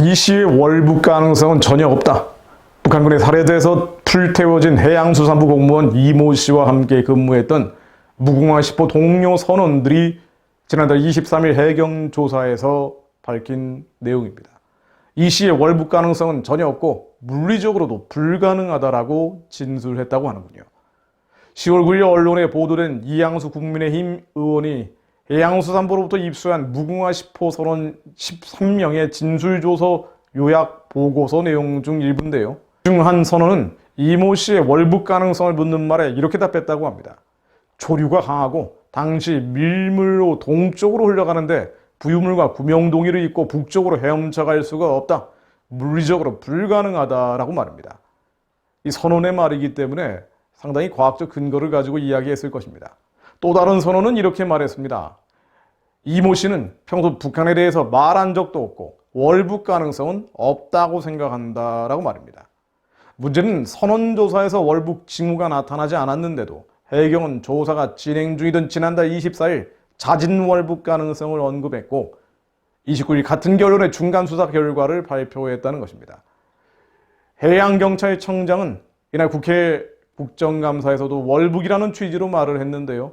이 시의 월북 가능성은 전혀 없다. 북한군에 살해돼서 불태워진 해양수산부 공무원 이모 씨와 함께 근무했던 무궁화 10호 동료 선원들이 지난달 23일 해경조사에서 밝힌 내용입니다. 이 시의 월북 가능성은 전혀 없고 물리적으로도 불가능하다라고 진술했다고 하는군요. 10월 9일 언론에 보도된 이양수 국민의힘 의원이 해양수산부로부터 입수한 무궁화 10호 선원 13명의 진술조서 요약 보고서 내용 중 일부인데요. 중 한 선원은 이모 씨의 월북 가능성을 묻는 말에 이렇게 답했다고 합니다. 조류가 강하고 당시 밀물로 동쪽으로 흘러가는데 부유물과 구명동이를 잇고 북쪽으로 헤엄쳐 갈 수가 없다. 물리적으로 불가능하다라고 말합니다. 이 선원의 말이기 때문에 상당히 과학적 근거를 가지고 이야기했을 것입니다. 또 다른 선원은 이렇게 말했습니다. 이모 씨는 평소 북한에 대해서 말한 적도 없고 월북 가능성은 없다고 생각한다라고 말입니다. 문제는 선원조사에서 월북 징후가 나타나지 않았는데도 해경은 조사가 진행 중이던 지난달 24일 자진 월북 가능성을 언급했고 29일 같은 결론의 중간 수사 결과를 발표했다는 것입니다. 해양경찰청장은 이날 국회 국정감사에서도 월북이라는 취지로 말을 했는데요.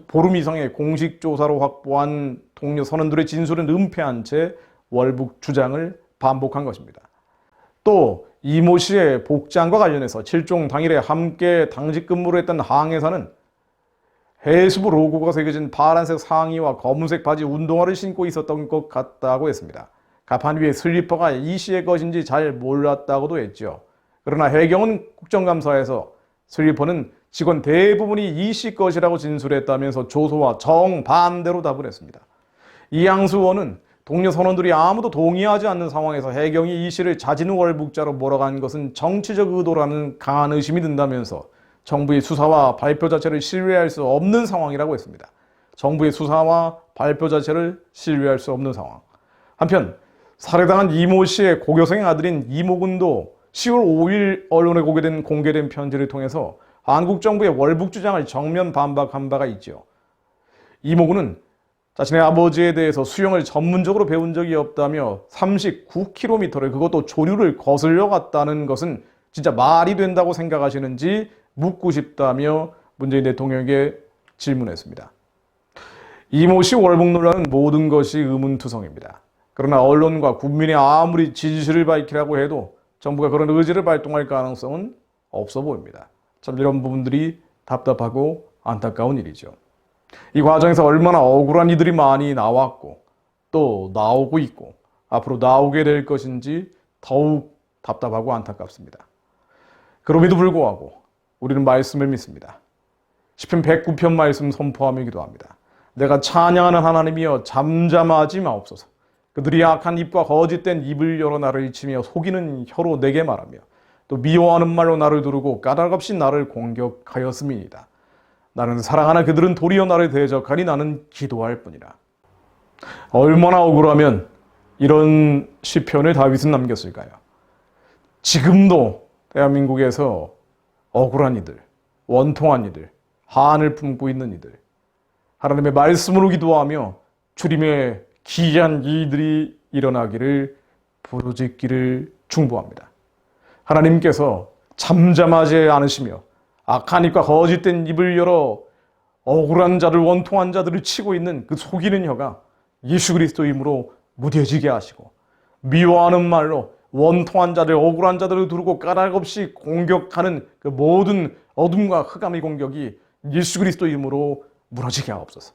보름 이상의 공식 조사로 확보한 동료 선원들의 진술은 은폐한 채 월북 주장을 반복한 것입니다. 또 이모 씨의 복장과 관련해서 실종 당일에 함께 당직 근무를 했던 항해사는 해수부 로고가 새겨진 파란색 상의와 검은색 바지 운동화를 신고 있었던 것 같다고 했습니다. 갑판 위에 슬리퍼가 이 씨의 것인지 잘 몰랐다고도 했죠. 그러나 해경은 국정감사에서 슬리퍼는 직원 대부분이 이 씨 것이라고 진술했다면서 조소와 정반대로 답을 했습니다. 이양수 의원은 동료 선원들이 아무도 동의하지 않는 상황에서 해경이 이 씨를 자진월북자로 몰아간 것은 정치적 의도라는 강한 의심이 든다면서 정부의 수사와 발표 자체를 신뢰할 수 없는 상황이라고 했습니다. 정부의 수사와 발표 자체를 신뢰할 수 없는 상황. 한편 살해당한 이모 씨의 고교생 아들인 이모군도 10월 5일 언론에 공개된 편지를 통해서 한국 정부의 월북 주장을 정면 반박한 바가 있죠. 이모군은 자신의 아버지에 대해서 수영을 전문적으로 배운 적이 없다며 39km를 그것도 조류를 거슬러 갔다는 것은 진짜 말이 된다고 생각하시는지 묻고 싶다며 문재인 대통령에게 질문했습니다. 이모 씨 월북 논란은 모든 것이 의문투성입니다. 그러나 언론과 국민이 아무리 진실을 밝히라고 해도 정부가 그런 의지를 발동할 가능성은 없어 보입니다. 참 이런 부분들이 답답하고 안타까운 일이죠. 이 과정에서 얼마나 억울한 이들이 많이 나왔고 또 나오고 있고 앞으로 나오게 될 것인지 더욱 답답하고 안타깝습니다. 그럼에도 불구하고 우리는 말씀을 믿습니다. 시편 109편 말씀 선포하며 기도합니다. 내가 찬양하는 하나님이여 잠잠하지 마옵소서. 그들이 악한 입과 거짓된 입을 열어 나를 치며 속이는 혀로 내게 말하며 또 미워하는 말로 나를 두르고 까닭없이 나를 공격하였음이니이다. 나는 사랑하나 그들은 도리어 나를 대적하니 나는 기도할 뿐이라. 얼마나 억울하면 이런 시편을 다윗은 남겼을까요? 지금도 대한민국에서 억울한 이들, 원통한 이들, 한을 품고 있는 이들, 하나님의 말씀으로 기도하며 주님의 기이한 일들이 일어나기를 부르짖기를 중보합니다. 하나님께서 잠잠하지 않으시며 악한 입과 거짓된 입을 열어 억울한 자들, 원통한 자들을 치고 있는 그 속이는 혀가 예수 그리스도의 이름으로 무뎌지게 하시고 미워하는 말로 원통한 자들, 억울한 자들을 두르고 까닭없이 공격하는 그 모든 어둠과 흑암의 공격이 예수 그리스도의 이름으로 무너지게 하옵소서.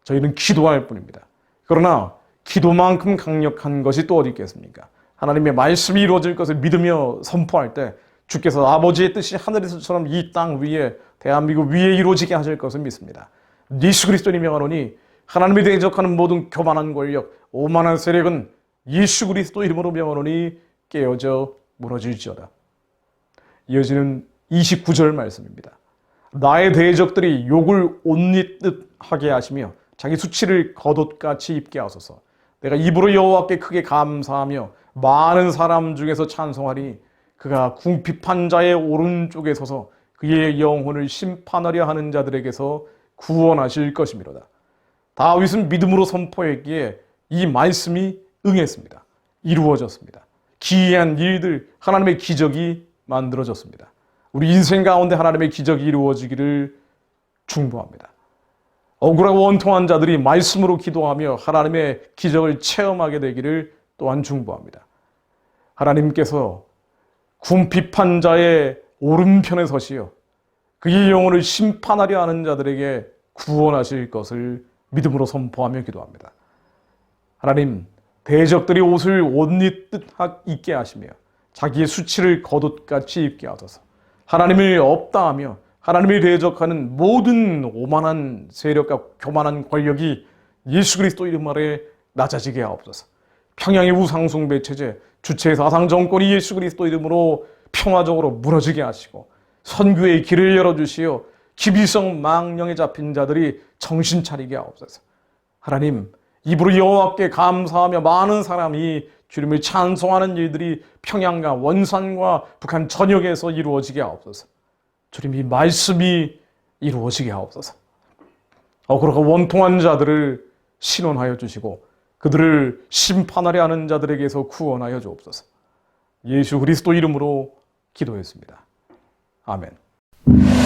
저희는 기도할 뿐입니다. 그러나 기도만큼 강력한 것이 또 어디 있겠습니까? 하나님의 말씀이 이루어질 것을 믿으며 선포할 때 주께서 아버지의 뜻이 하늘에서처럼 이 땅 위에 대한민국 위에 이루어지게 하실 것을 믿습니다. 예수 그리스도의 명하노니 하나님이 대적하는 모든 교만한 권력, 오만한 세력은 예수 그리스도 이름으로 명하노니 깨어져 무너질지어다. 이어지는 29절 말씀입니다. 나의 대적들이 욕을 옷입듯 하게 하시며 자기 수치를 겉옷같이 입게 하소서. 내가 입으로 여호와께 크게 감사하며 많은 사람 중에서 찬송하리. 그가 궁핍한 자의 오른쪽에 서서 그의 영혼을 심판하려 하는 자들에게서 구원하실 것이미로다. 다윗은 믿음으로 선포했기에 이 말씀이 응했습니다. 이루어졌습니다. 기이한 일들, 하나님의 기적이 만들어졌습니다. 우리 인생 가운데 하나님의 기적이 이루어지기를 중보합니다. 억울하고 원통한 자들이 말씀으로 기도하며 하나님의 기적을 체험하게 되기를 또한 중보합니다. 하나님께서 궁핍한 자의 오른편에 서시어 그의 영혼을 심판하려 하는 자들에게 구원하실 것을 믿음으로 선포하며 기도합니다. 하나님, 대적들이 옷을 옷 입듯 입게 하시며 자기의 수치를 겉옷같이 입게 하소서. 하나님을 없다 하며 하나님을 대적하는 모든 오만한 세력과 교만한 권력이 예수 그리스도 이름 아래 낮아지게 하옵소서. 평양의 우상숭배 체제, 주체 사상 정권이 예수 그리스도 이름으로 평화적으로 무너지게 하시고 선교의 길을 열어주시어 기비성 망령에 잡힌 자들이 정신 차리게 하옵소서. 하나님, 입으로 여호와께 감사하며 많은 사람이 주님을 찬송하는 일들이 평양과 원산과 북한 전역에서 이루어지게 하옵소서. 주님, 이 말씀이 이루어지게 하옵소서. 억울하고 원통한 자들을 신원하여 주시고 그들을 심판하려 하는 자들에게서 구원하여 주옵소서. 예수 그리스도 이름으로 기도했습니다. 아멘.